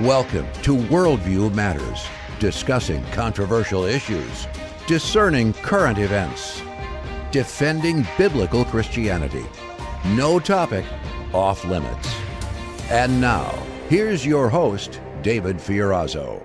Welcome to Worldview Matters, discussing controversial issues, discerning current events, defending biblical Christianity. No topic off limits. And now, here's your host, David Fiorazo.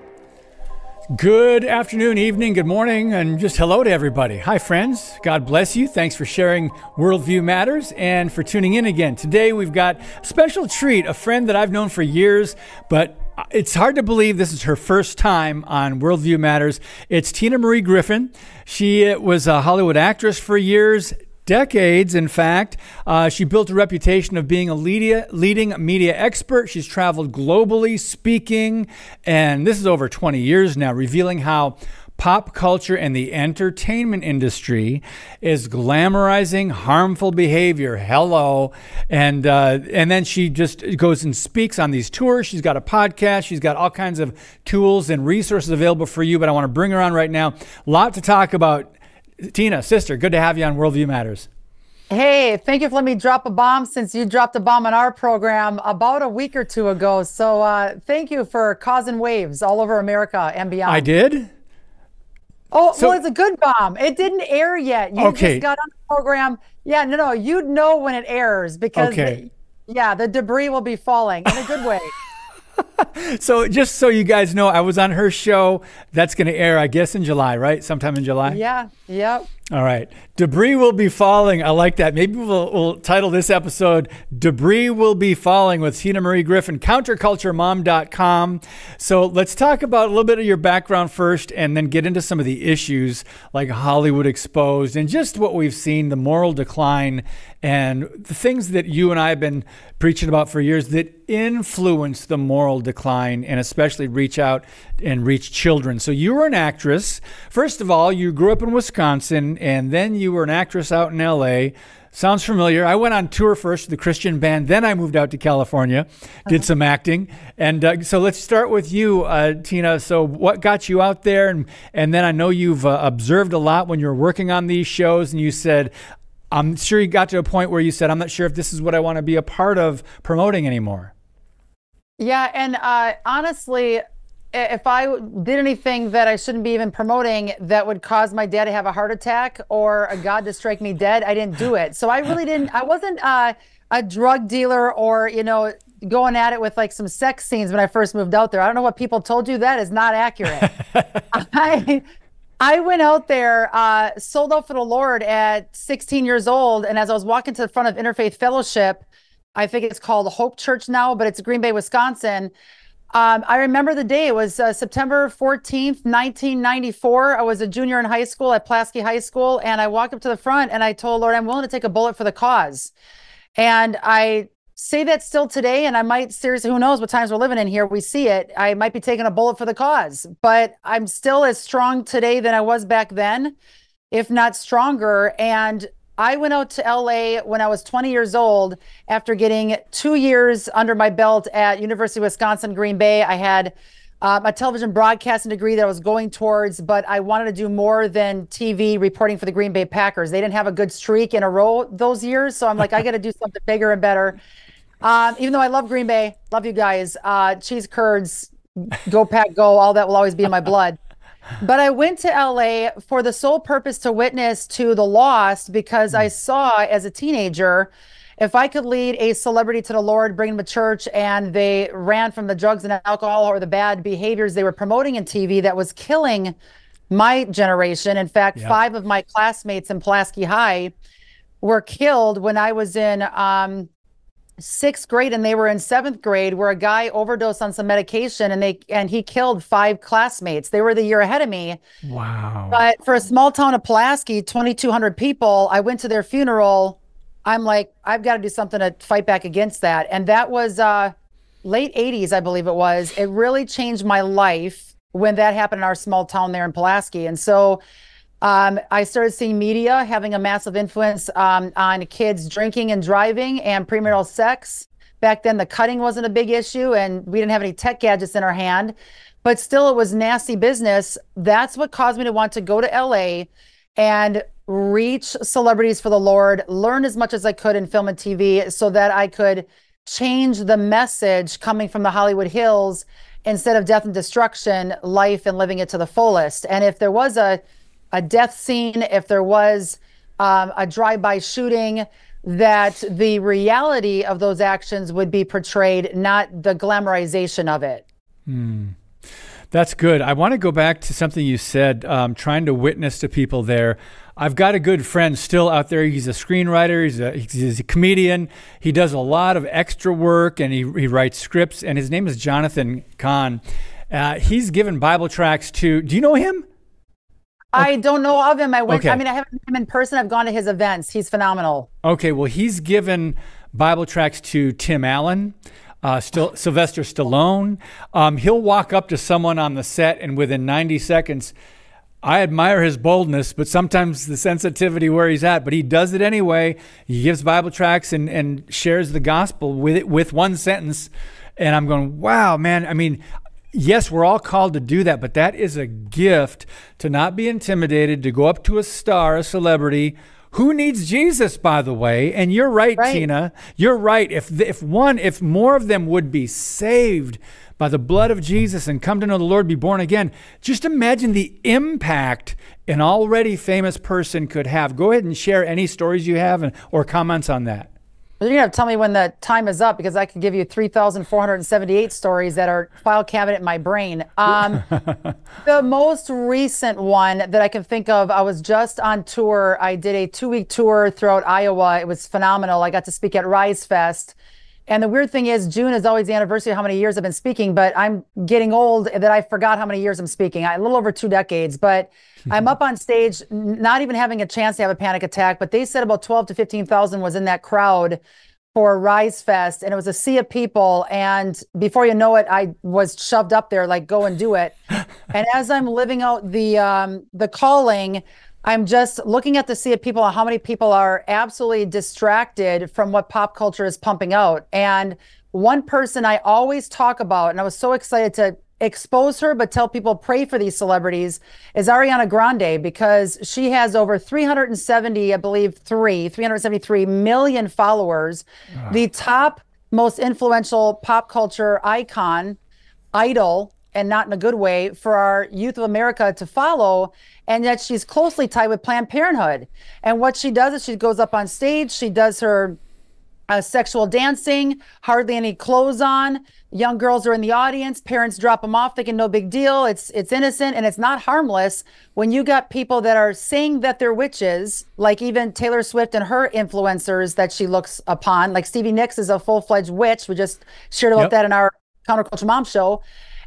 Good afternoon, evening, good morning, and just hello to everybody. Hi, friends. God bless you. Thanks for sharing Worldview Matters and for tuning in again. Today, we've got a special treat, a friend that I've known for years, but it's hard to believe this is her first time on Worldview Matters. It's Tina Marie Griffin. She was a Hollywood actress for years, decades, in fact. She built a reputation of being a leading media expert. She's traveled globally speaking, and this is over 20 years now, revealing how pop culture and the entertainment industry is glamorizing harmful behavior. Hello. And then she just goes and speaks on these tours. She's got a podcast. She's got all kinds of tools and resources available for you, but I want to bring her on right now. A lot to talk about. Tina, sister, good to have you on Worldview Matters. Hey, thank you for letting me drop a bomb since you dropped a bomb on our program about a week or two ago. So thank you for causing waves all over America and beyond. I did? Oh, well, it's a good bomb. It didn't air yet. You just got on the program. Yeah, no, you'd know when it airs because, the debris will be falling in a good way. So just so you guys know, I was on her show. That's going to air, I guess, in July, right? Sometime in July? Yeah, yep. All right. Debris will be falling. I like that. Maybe we'll title this episode, Debris Will Be Falling with Tina Marie Griffin, counterculturemom.com. So let's talk about a little bit of your background first and then get into some of the issues like Hollywood Exposed and just what we've seen, the moral decline and the things that you and I have been preaching about for years that influence the moral decline and especially reach out and reach children. So you were an actress. First of all, you grew up in Wisconsin and then you were an actress out in LA. Sounds familiar. I went on tour first with the Christian band. Then I moved out to California, did some acting. And so let's start with you, Tina. So what got you out there? And then I know you've observed a lot when you were working on these shows and you said, I'm sure you got to a point where you said, I'm not sure if this is what I want to be a part of promoting anymore. Yeah. And honestly, if I did anything that I shouldn't be even promoting that would cause my dad to have a heart attack or a God to strike me dead, I didn't do it. So I really didn't, I wasn't a drug dealer or, going at it with like some sex scenes when I first moved out there. I don't know what people told you. That is not accurate. I went out there, sold out for the Lord at 16 years old. And as I was walking to the front of Interfaith Fellowship, I think it's called Hope Church now, but it's Green Bay, Wisconsin. I remember the day. It was September 14th, 1994. I was a junior in high school at Pulaski High School. And I walked up to the front and I told Lord, I'm willing to take a bullet for the cause. And I say that still today, and I might seriously, who knows what times we're living in here, we see it. I might be taking a bullet for the cause, but I'm still as strong today than I was back then, if not stronger. And I went out to LA when I was 20 years old after getting 2 years under my belt at University of Wisconsin, Green Bay. I had a television broadcasting degree that I was going towards, but I wanted to do more than TV reporting for the Green Bay Packers. They didn't have a good streak in a row those years. So I'm like, I got to do something bigger and better. Even though I love Green Bay, love you guys, cheese curds, go Pack, go, all that will always be in my blood. But I went to LA for the sole purpose to witness to the lost because I saw as a teenager, if I could lead a celebrity to the Lord, bring them to church, and they ran from the drugs and alcohol or the bad behaviors they were promoting in TV that was killing my generation. In fact, 5 of my classmates in Pulaski High were killed when I was in 6th grade and they were in 7th grade, where a guy overdosed on some medication and he killed 5 classmates. They were the year ahead of me. Wow. But for a small town of Pulaski, 2,200 people, I went to their funeral. I'm like, I've got to do something to fight back against that. And that was late 80s, I believe it was. It really changed my life when that happened in our small town there in Pulaski. And so I started seeing media having a massive influence on kids drinking and driving and premarital sex. Back then, the cutting wasn't a big issue and we didn't have any tech gadgets in our hand, but still it was nasty business. That's what caused me to want to go to LA and reach celebrities for the Lord, learn as much as I could in film and TV so that I could change the message coming from the Hollywood Hills, instead of death and destruction, life and living it to the fullest. And if there was a death scene, if there was a drive-by shooting, that the reality of those actions would be portrayed, not the glamorization of it. That's good. I want to go back to something you said, trying to witness to people there. I've got a good friend still out there. He's a screenwriter. He's a comedian. He does a lot of extra work, and he writes scripts, and his name is Jonathan Kahn. He's given Bible tracts to, do you know him? I don't know of him. I mean, I haven't met him in person. I've gone to his events. He's phenomenal. Okay, well, he's given Bible tracts to Tim Allen, Sylvester Stallone. He'll walk up to someone on the set, and within 90 seconds, I admire his boldness, but sometimes the sensitivity where he's at, but he does it anyway. He gives Bible tracts and shares the gospel with one sentence. And I'm going, wow, man. I mean, yes, we're all called to do that, but that is a gift, to not be intimidated, to go up to a star, a celebrity who needs Jesus, by the way. And you're right, Tina. You're right. If more of them would be saved by the blood of Jesus and come to know the Lord, be born again, just imagine the impact an already famous person could have. Go ahead and share any stories you have or comments on that. You're going to have to tell me when the time is up, because I could give you 3,478 stories that are file cabinet in my brain. The most recent one that I can think of, I was just on tour. I did a 2-week tour throughout Iowa. It was phenomenal. I got to speak at Rise Fest. And the weird thing is, June is always the anniversary of how many years I've been speaking, but I'm getting old that I forgot how many years I'm speaking. A little over 2 decades, but I'm up on stage, not even having a chance to have a panic attack, but they said about 12 to 15,000 was in that crowd for Rise Fest, and it was a sea of people. And before you know it, I was shoved up there, like, go and do it. And as I'm living out the calling, I'm just looking at the sea of people and how many people are absolutely distracted from what pop culture is pumping out. And one person I always talk about, and I was so excited to expose her, but tell people pray for these celebrities, is Ariana Grande, because she has over 373 million followers, the top most influential pop culture icon, idol, and not in a good way, for our youth of America to follow. And yet she's closely tied with Planned Parenthood. And what she does is she goes up on stage, she does her sexual dancing, hardly any clothes on. Young girls are in the audience, parents drop them off thinking no big deal. It's innocent and it's not harmless. When you got people that are saying that they're witches, like even Taylor Swift and her influencers that she looks upon, like Stevie Nicks is a full-fledged witch. We just shared about that in our Counterculture Mom show.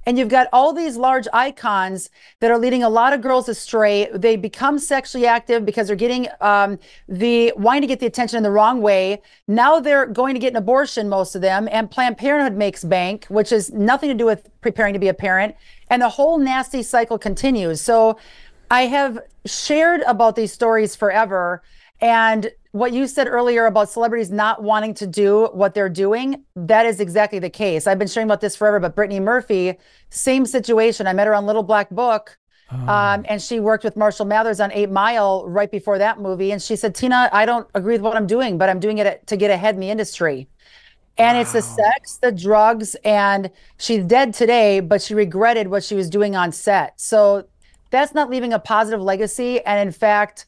And you've got all these large icons that are leading a lot of girls astray. They become sexually active because they're getting wanting to get the attention in the wrong way. Now they're going to get an abortion, most of them, and Planned Parenthood makes bank, which has nothing to do with preparing to be a parent. And the whole nasty cycle continues. So I have shared about these stories forever. And what you said earlier about celebrities not wanting to do what they're doing, that is exactly the case. I've been sharing about this forever, but Brittany Murphy, same situation. I met her on Little Black Book, and she worked with Marshall Mathers on 8 Mile right before that movie. And she said, Tina, I don't agree with what I'm doing, but I'm doing it to get ahead in the industry. And it's the sex, the drugs, and she's dead today, but she regretted what she was doing on set. So that's not leaving a positive legacy. And in fact,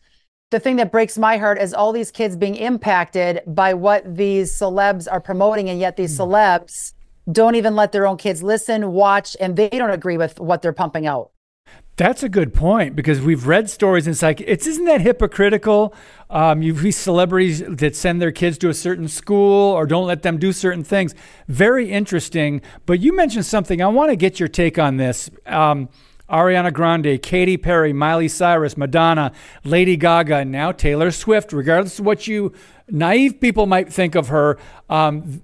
the thing that breaks my heart is all these kids being impacted by what these celebs are promoting, and yet these celebs don't even let their own kids listen, watch, and they don't agree with what they're pumping out. That's a good point, because we've read stories and it's like, isn't that hypocritical? You see celebrities that send their kids to a certain school or don't let them do certain things. Very interesting. But you mentioned something. I want to get your take on this. Ariana Grande, Katy Perry, Miley Cyrus, Madonna, Lady Gaga, and now Taylor Swift. Regardless of what you naive people might think of her,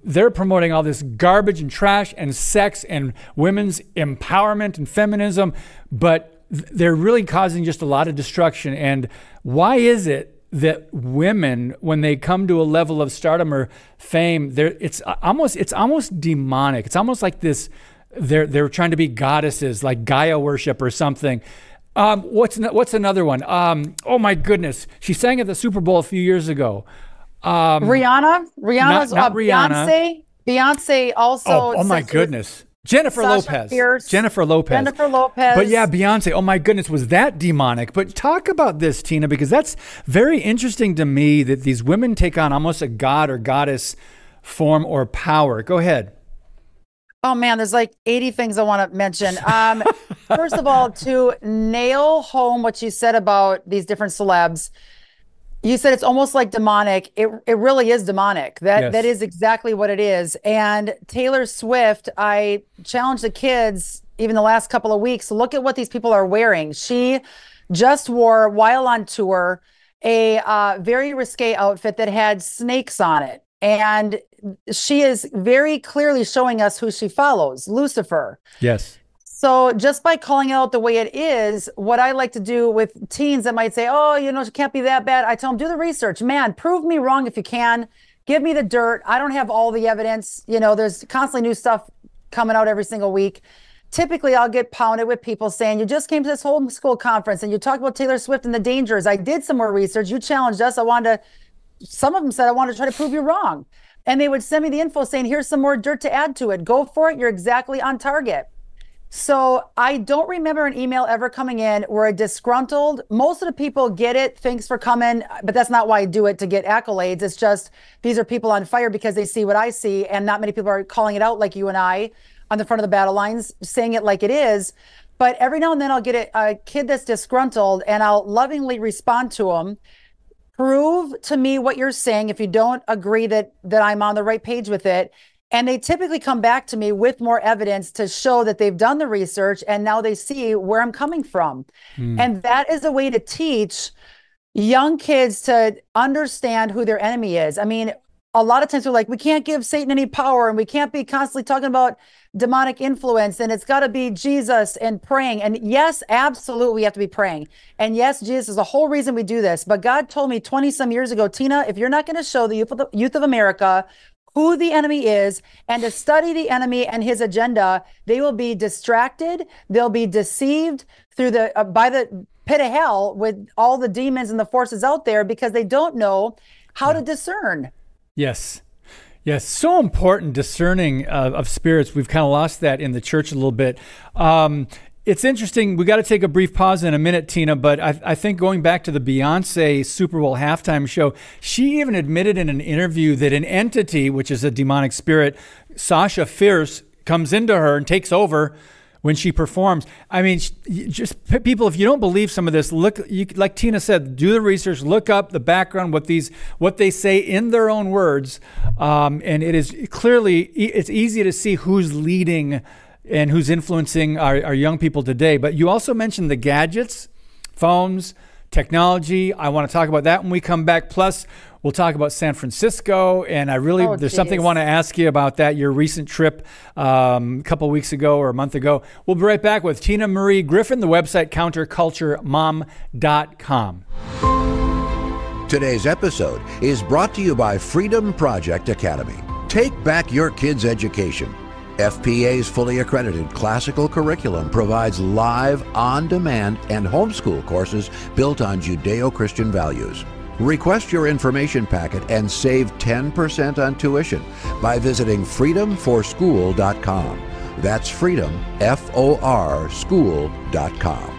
they're promoting all this garbage and trash and sex and women's empowerment and feminism, but they're really causing just a lot of destruction. And why is it that women, when they come to a level of stardom or fame, it's almost demonic? It's almost like this. They're trying to be goddesses, like Gaia worship or something. What's another one? Oh my goodness, she sang at the Super Bowl a few years ago. Rihanna's not Rihanna. Beyonce. Beyonce also. Oh my goodness. Jennifer Lopez. Jennifer Lopez. But yeah, Beyonce. Oh my goodness, was that demonic? But talk about this, Tina, because that's very interesting to me that these women take on almost a god or goddess form or power. Go ahead. Oh man, there's like 80 things I want to mention. First of all, to nail home what you said about these different celebs, you said it's almost like demonic. It really is demonic. That is exactly what it is. And Taylor Swift, I challenged the kids even the last couple of weeks, look at what these people are wearing. She just wore, while on tour, a very risque outfit that had snakes on it. And she is very clearly showing us who she follows, Lucifer. Yes. So just by calling it out the way it is, what I like to do with teens that might say, oh, it can't be that bad. I tell them, do the research. Man, prove me wrong if you can. Give me the dirt. I don't have all the evidence. There's constantly new stuff coming out every single week. Typically, I'll get pounded with people saying, you just came to this homeschool conference and you talked about Taylor Swift and the dangers. I did some more research. You challenged us. Some of them said, I wanted to try to prove you wrong. And they would send me the info saying, here's some more dirt to add to it. Go for it. You're exactly on target. So I don't remember an email ever coming in where a disgruntled, most of the people get it, thanks for coming, but that's not why I do it, to get accolades. It's just, these are people on fire because they see what I see, and not many people are calling it out like you and I on the front of the battle lines, saying it like it is. But every now and then I'll get a kid that's disgruntled and I'll lovingly respond to them. Prove to me what you're saying if you don't agree that I'm on the right page with it. And they typically come back to me with more evidence to show that they've done the research and now they see where I'm coming from. And that is a way to teach young kids to understand who their enemy is. I mean, a lot of times we're like, we can't give Satan any power and we can't be constantly talking about demonic influence and it's got to be Jesus and praying. And yes, absolutely, we have to be praying. And yes, Jesus is the whole reason we do this. But God told me 20 some years ago, Tina, if you're not going to show the youth of America who the enemy is and to study the enemy and his agenda, they will be distracted. They'll be deceived through by the pit of hell with all the demons and the forces out there because they don't know how to discern. Yes. Yes. So important, discerning of spirits. We've kind of lost that in the church a little bit. It's interesting. We got to take a brief pause in a minute, Tina, but I think going back to the Beyonce Super Bowl halftime show, she even admitted in an interview that an entity, which is a demonic spirit, Sasha Fierce, comes into her and takes over when she performs. I mean, just people, if you don't believe some of this, look, like Tina said, do the research, look up the background, what they say in their own words. And it is clearly, it's easy to see who's leading and who's influencing our young people today. But you also mentioned the gadgets, phones, technology. I want to talk about that when we come back. Plus, we'll talk about San Francisco. And there's something I want to ask you about that, your recent trip a couple weeks ago or a month ago. We'll be right back with Tina Marie Griffin, the website counterculturemom.com. Today's episode is brought to you by Freedom Project Academy. Take back your kids' education. FPA's fully accredited classical curriculum provides live, on-demand, and homeschool courses built on Judeo-Christian values. Request your information packet and save 10% on tuition by visiting freedomforschool.com. That's freedom, F-O-R, school.com.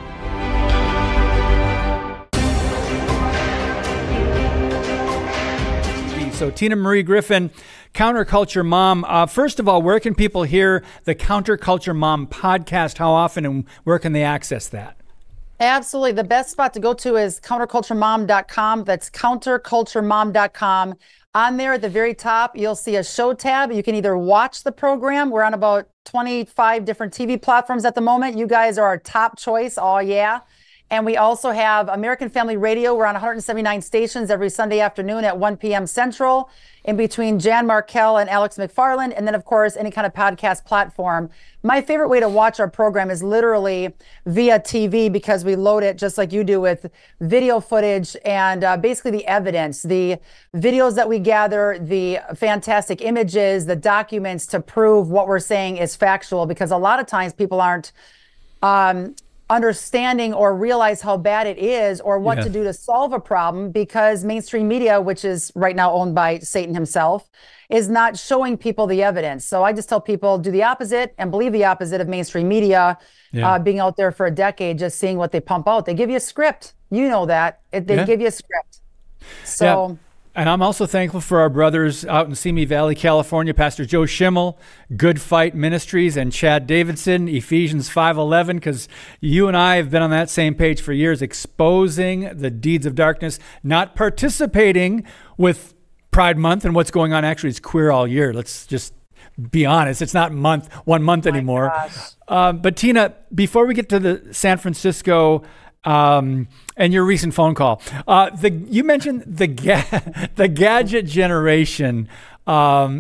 So Tina Marie Griffin, Counterculture Mom. First of all, where can people hear the Counterculture Mom podcast? How often and where can they access that? Absolutely. The best spot to go to is counterculturemom.com. That's counterculturemom.com. On there at the very top, you'll see a show tab. You can either watch the program. We're on about 25 different TV platforms at the moment. You guys are our top choice. Oh, yeah. And we also have American Family Radio. We're on 179 stations every Sunday afternoon at 1 p.m. Central, in between Jan Markell and Alex McFarland. And then, of course, any kind of podcast platform. My favorite way to watch our program is literally via TV because we load it just like you do with video footage and basically the evidence, the videos that we gather, the fantastic images, the documents to prove what we're saying is factual, because a lot of times people aren't understanding or realize how bad it is or what to do to solve a problem, because mainstream media, which is right now owned by Satan himself, is not showing people the evidence. So I just tell people, do the opposite and believe the opposite of mainstream media. Being out there for a decade, just seeing what they pump out. They give you a script. You know that. They give you a script. So... And I'm also thankful for our brothers out in Simi Valley, California, Pastor Joe Schimmel, Good Fight Ministries, and Chad Davidson, Ephesians 5:11, because you and I have been on that same page for years, exposing the deeds of darkness, not participating with Pride Month and what's going on. Actually, it's queer all year. Let's just be honest. It's not 1 month anymore. But Tina, before we get to the San Francisco and your recent phone call, you mentioned the gadget generation.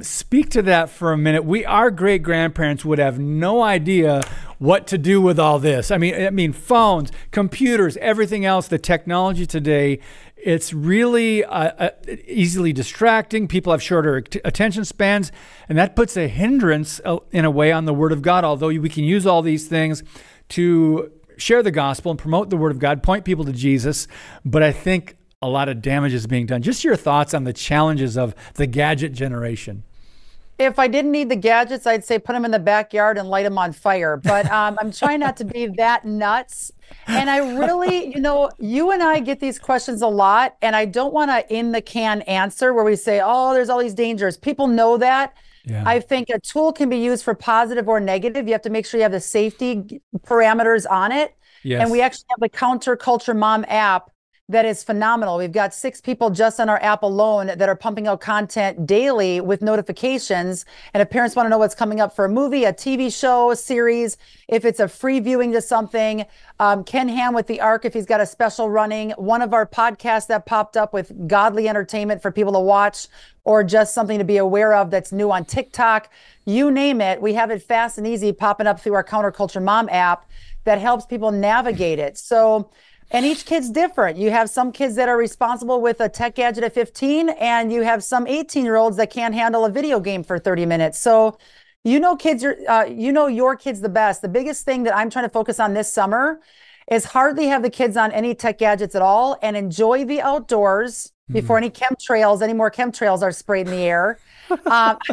Speak to that for a minute. Our great grandparents would have no idea what to do with all this. I mean, phones, computers, everything else. The technology today, it's really easily distracting. People have shorter attention spans, and that puts a hindrance in a way on the Word of God. Although we can use all these things to share the gospel and promote the Word of God, point people to Jesus. But I think a lot of damage is being done. Just your thoughts on the challenges of the gadget generation. If I didn't need the gadgets, I'd say put them in the backyard and light them on fire. But I'm trying not to be that nuts. And I really, you and I get these questions a lot, and I don't want to in the can answer where we say, oh, there's all these dangers. People know that. I think a tool can be used for positive or negative. You have to make sure you have the safety parameters on it. And we actually have the Counter Culture Mom app that is phenomenal. We've got 6 people just on our app alone that are pumping out content daily with notifications. And if parents want to know what's coming up for a movie, a TV show, a series, if it's a free viewing to something, Ken Ham with the Ark, if he's got a special running, one of our podcasts that popped up with godly entertainment for people to watch, or just something to be aware of that's new on TikTok, you name it. We have it fast and easy popping up through our Counterculture Mom app that helps people navigate it. So, and each kid's different. You have some kids that are responsible with a tech gadget at 15, and you have some 18-year-olds that can't handle a video game for 30 minutes. So, kids are, your kids the best. The biggest thing that I'm trying to focus on this summer is hardly have the kids on any tech gadgets at all and enjoy the outdoors before any more chemtrails are sprayed in the air.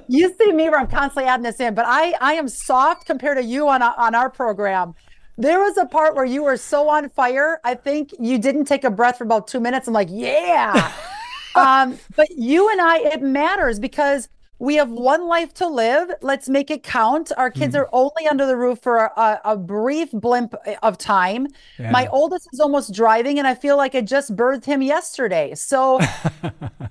You see me where I'm constantly adding this in, but I am soft compared to you on our program. There was a part where you were so on fire. I think you didn't take a breath for about 2 minutes. I'm like, yeah. But you and I, it matters because we have one life to live. Let's make it count. Our kids are only under the roof for a brief blimp of time. My oldest is almost driving, and I feel like I just birthed him yesterday. So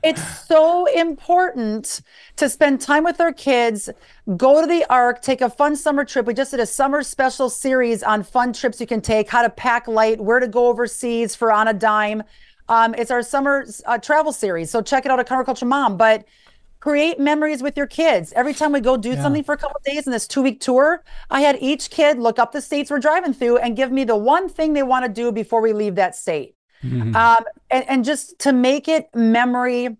it's so important to spend time with our kids, go to the Ark, take a fun summer trip. We just did a summer special series on fun trips you can take, how to pack light, where to go overseas for on a dime. It's our summer travel series. So check it out at Counterculture Mom. But create memories with your kids. Every time we go do something for a couple of days in this 2-week tour, I had each kid look up the states we're driving through and give me the one thing they want to do before we leave that state. And just to make it memory,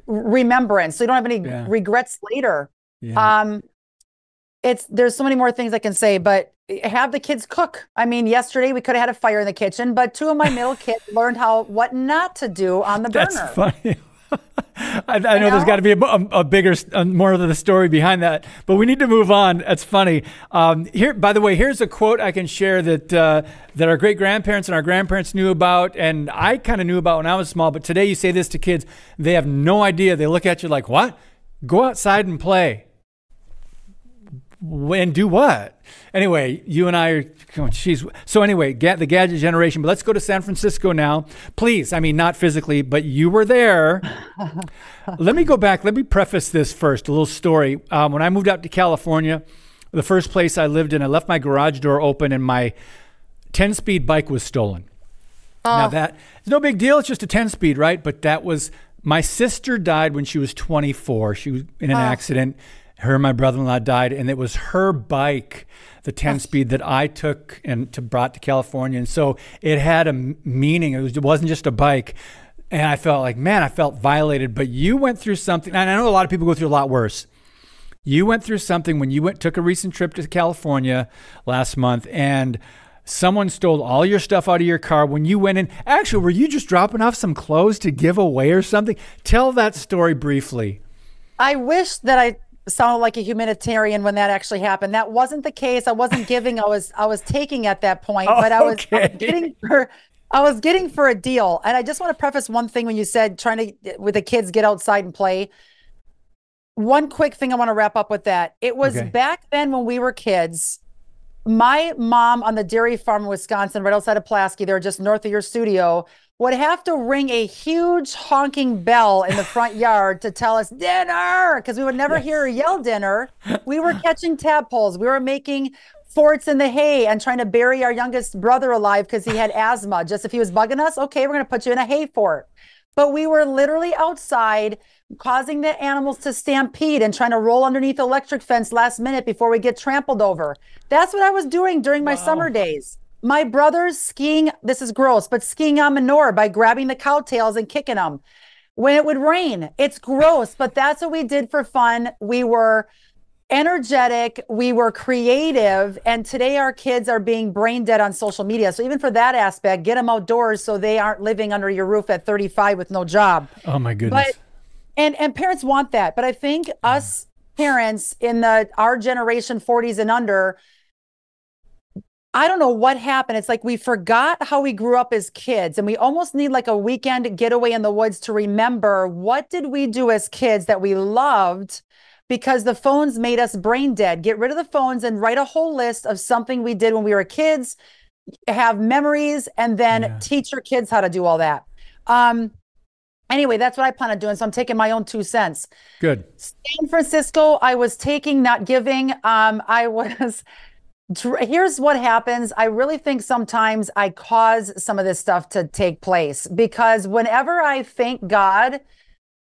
remembrance, so you don't have any regrets later. There's so many more things I can say, but have the kids cook. I mean, yesterday we could have had a fire in the kitchen, but 2 of my middle kids learned what not to do on the burner. That's funny. I know there's got to be a bigger, more of the story behind that, but we need to move on. That's funny. Here, by the way, here's a quote I can share that our great grandparents and our grandparents knew about, and I kind of knew about when I was small. But today, you say this to kids, they have no idea. They look at you like, "What? Go outside and play." And do what? Anyway, you and I are, so anyway, the gadget generation, but let's go to San Francisco now. Please, I mean, not physically, but you were there. Let me go back. Let me preface this first, a little story. When I moved out to California, the first place I lived in, I left my garage door open and my 10-speed bike was stolen. Now that, it's no big deal. It's just a 10-speed, right? But that was, my sister died when she was 24. She was in an accident. Her and my brother-in-law died, and it was her bike, the 10-speed, that I took and brought to California. And so it had a meaning. It wasn't just a bike. And I felt like, man, I felt violated. But you went through something, and I know a lot of people go through a lot worse. You went through something when you took a recent trip to California last month, and someone stole all your stuff out of your car when you went in. Actually, were you just dropping off some clothes to give away or something? Tell that story briefly. I wish that I sounded like a humanitarian when that actually happened. That wasn't the case. I wasn't giving. I was taking at that point, but I was getting for a deal. And I just want to preface one thing when you said trying to with the kids get outside and play. One quick thing I want to wrap up with that. It was back then when we were kids. My mom on the dairy farm in Wisconsin, right outside of Pulaski, they're just north of your studio, would have to ring a huge honking bell in the front yard to tell us dinner, because we would never hear her yell dinner. We were catching tadpoles. We were making forts in the hay and trying to bury our youngest brother alive because he had asthma. Just if he was bugging us, okay, we're going to put you in a hay fort. But we were literally outside causing the animals to stampede and trying to roll underneath the electric fence last minute before we get trampled over. That's what I was doing during my summer days. My brother's skiing, this is gross, but skiing on manure by grabbing the cowtails and kicking them. When it would rain, it's gross, but that's what we did for fun. We were energetic, we were creative, and today our kids are being brain dead on social media. So even for that aspect, get them outdoors so they aren't living under your roof at 35 with no job. Oh my goodness. But and parents want that, but I think us parents in our generation, 40s and under, I don't know what happened. It's like we forgot how we grew up as kids, and we almost need like a weekend getaway in the woods to remember what did we do as kids that we loved, because the phones made us brain dead. Get rid of the phones and write a whole list of something we did when we were kids, have memories, and then teach your kids how to do all that. Anyway, that's what I plan on doing. So I'm taking my own 2 cents. Good. San Francisco, I was taking, not giving. Here's what happens. I really think sometimes I cause some of this stuff to take place, because whenever I thank God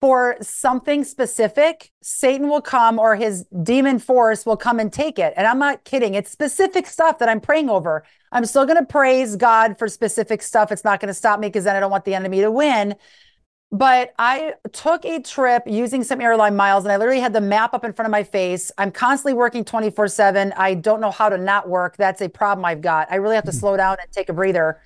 for something specific, Satan will come, or his demon force will come and take it. And I'm not kidding. It's specific stuff that I'm praying over. I'm still going to praise God for specific stuff. It's not going to stop me, because then I don't want the enemy to win. But I took a trip using some airline miles, and I literally had the map up in front of my face. I'm constantly working 24/7. I don't know how to not work. That's a problem I've got. I really have to slow down and take a breather.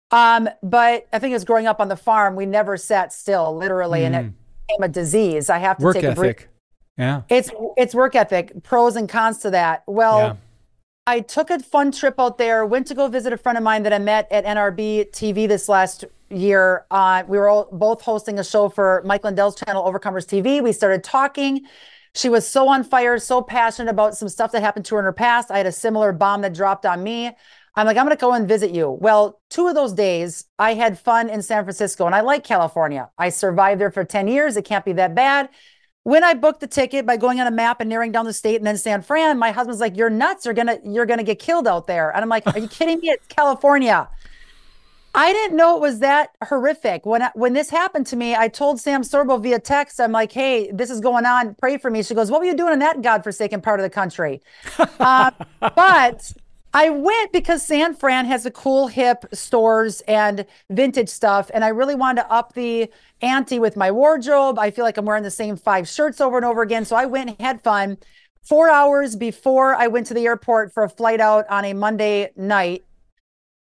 But I think it was growing up on the farm, we never sat still, literally, and it became a disease. I have to take a breather. Yeah. It's work ethic, pros and cons to that. Well, I took a fun trip out there, went to go visit a friend of mine that I met at NRB TV this last year. We were both hosting a show for Mike Lindell's channel, Overcomers TV. We started talking. She was so on fire, so passionate about some stuff that happened to her in her past. I had a similar bomb that dropped on me. I'm like, I'm going to go and visit you. Well, 2 of those days, I had fun in San Francisco, and I like California. I survived there for 10 years. It can't be that bad. When I booked the ticket by going on a map and narrowing down the state and then San Fran, my husband's like, you're nuts. You're gonna get killed out there. And I'm like, are you kidding me? It's California. I didn't know it was that horrific. When this happened to me, I told Sam Sorbo via text, I'm like, hey, this is going on. Pray for me. She goes, what were you doing in that godforsaken part of the country? But I went because San Fran has the cool, hip stores and vintage stuff. And I really wanted to up the ante with my wardrobe. I feel like I'm wearing the same 5 shirts over and over again. So I went and had fun. 4 hours before I went to the airport for a flight out on a Monday night,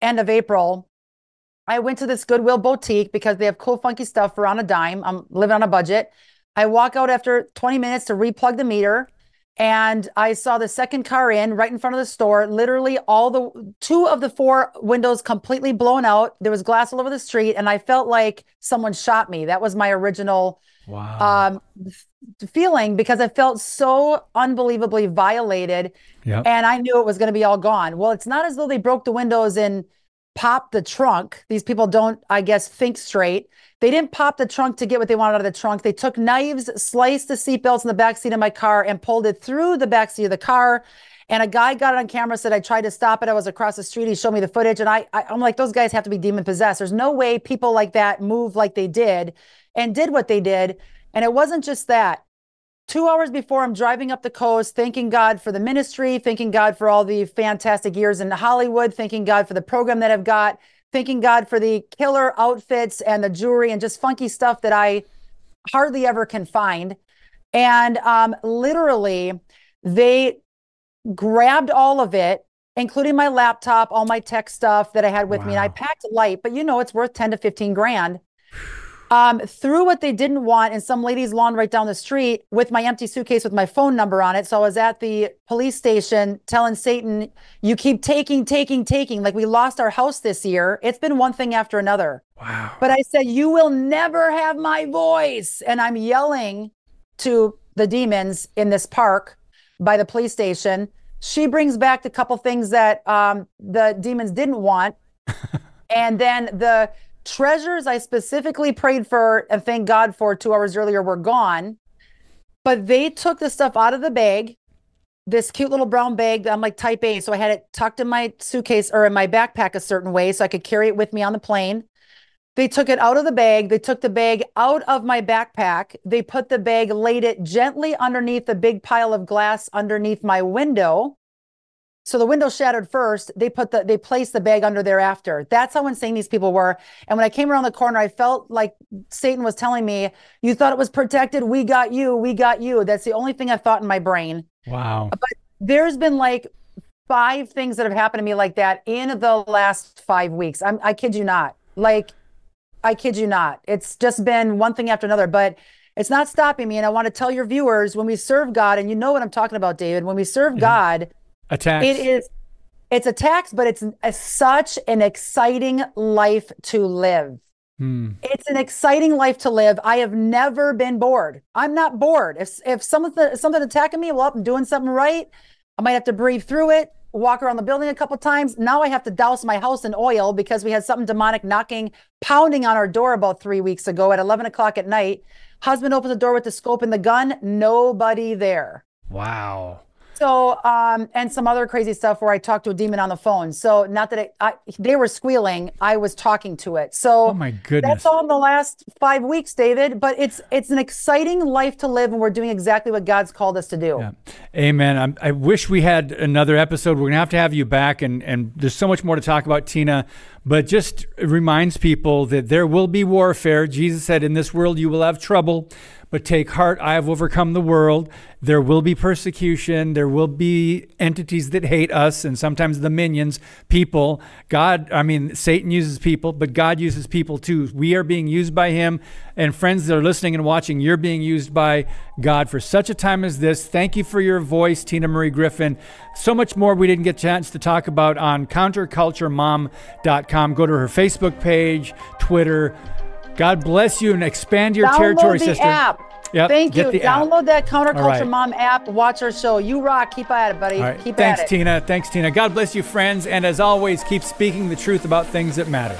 end of April, I went to this Goodwill boutique because they have cool, funky stuff for on a dime. I'm living on a budget. I walk out after 20 minutes to replug the meter, and I saw the second car in right in front of the store. Literally all 2 of the 4 windows completely blown out. There was glass all over the street, and I felt like someone shot me. That was my original feeling, because I felt so unbelievably violated. And I knew it was going to be all gone. Well, it's not as though they broke the windows and popped the trunk. These people don't, I guess, think straight. They didn't pop the trunk to get what they wanted out of the trunk. They took knives, sliced the seatbelts in the backseat of my car, and pulled it through the backseat of the car. And a guy got it on camera, said I tried to stop it. I was across the street. He showed me the footage. And I'm like, those guys have to be demon possessed. There's no way people like that move like they did and did what they did. And it wasn't just that. 2 hours before, I'm driving up the coast, thanking God for the ministry, thanking God for all the fantastic years in Hollywood, thanking God for the program that I've got, thanking God for the killer outfits and the jewelry and just funky stuff that I hardly ever can find. And literally, they grabbed all of it, including my laptop, all my tech stuff that I had with me. And I packed light, but it's worth 10 to 15 grand. Threw what they didn't want in some lady's lawn right down the street with my empty suitcase with my phone number on it. So I was at the police station telling Satan, you keep taking. Like, we lost our house this year. It's been one thing after another. Wow. But I said, you will never have my voice. And I'm yelling to the demons in this park by the police station. She brings back the couple things that the demons didn't want. And then the treasures I specifically prayed for and thank God for 2 hours earlier were gone. But they took the stuff out of the bag, this cute little brown bag that I'm like type A. So I had it tucked in my suitcase or in my backpack a certain way so I could carry it with me on the plane. They took it out of the bag. They took the bag out of my backpack. They put the bag, laid it gently underneath the big pile of glass underneath my window. So the window shattered first. They placed the bag under there after. That's how insane these people were. And when I came around the corner, I felt like Satan was telling me, you thought it was protected. We got you. We got you. That's the only thing I thought in my brain. Wow. But there's been like 5 things that have happened to me like that in the last 5 weeks. I kid you not. Like, I kid you not. It's just been one thing after another, but it's not stopping me. And I want to tell your viewers, when we serve God, and you know what I'm talking about, David, when we serve God, attacks. It's attacks, but it's such an exciting life to live. It's an exciting life to live. I have never been bored. I'm not bored. If something attacking me, well, I'm doing something right. I might have to breathe through it, walk around the building a couple times. Now I have to douse my house in oil because we had something demonic pounding on our door about 3 weeks ago at 11 o'clock at night. Husband opens the door with the scope and the gun. Nobody there. Wow. So, and some other crazy stuff where I talked to a demon on the phone. So not that they were squealing, I was talking to it. So oh my goodness, that's all in the last 5 weeks, David, but it's an exciting life to live and we're doing exactly what God's called us to do. Yeah. Amen. I wish we had another episode. We're going to have you back and there's so much more to talk about, Tina, but just reminds people that there will be warfare. Jesus said, in this world, you will have trouble, but take heart, I have overcome the world. There will be persecution. There will be entities that hate us, and sometimes the minions, people. Satan uses people, but God uses people too. We are being used by him. And friends that are listening and watching, you're being used by God for such a time as this. Thank you for your voice, Tina Marie Griffin. So much more we didn't get a chance to talk about on counterculturemom.com. Go to her Facebook page, Twitter. God bless you and expand your territory, sister. App. Yep, thank you. Download that Counterculture right. Mom app. Watch our show. You rock. Keep at it, buddy. Right. Keep Thanks, at it. Tina. Thanks, Tina. God bless you, friends. And as always, keep speaking the truth about things that matter.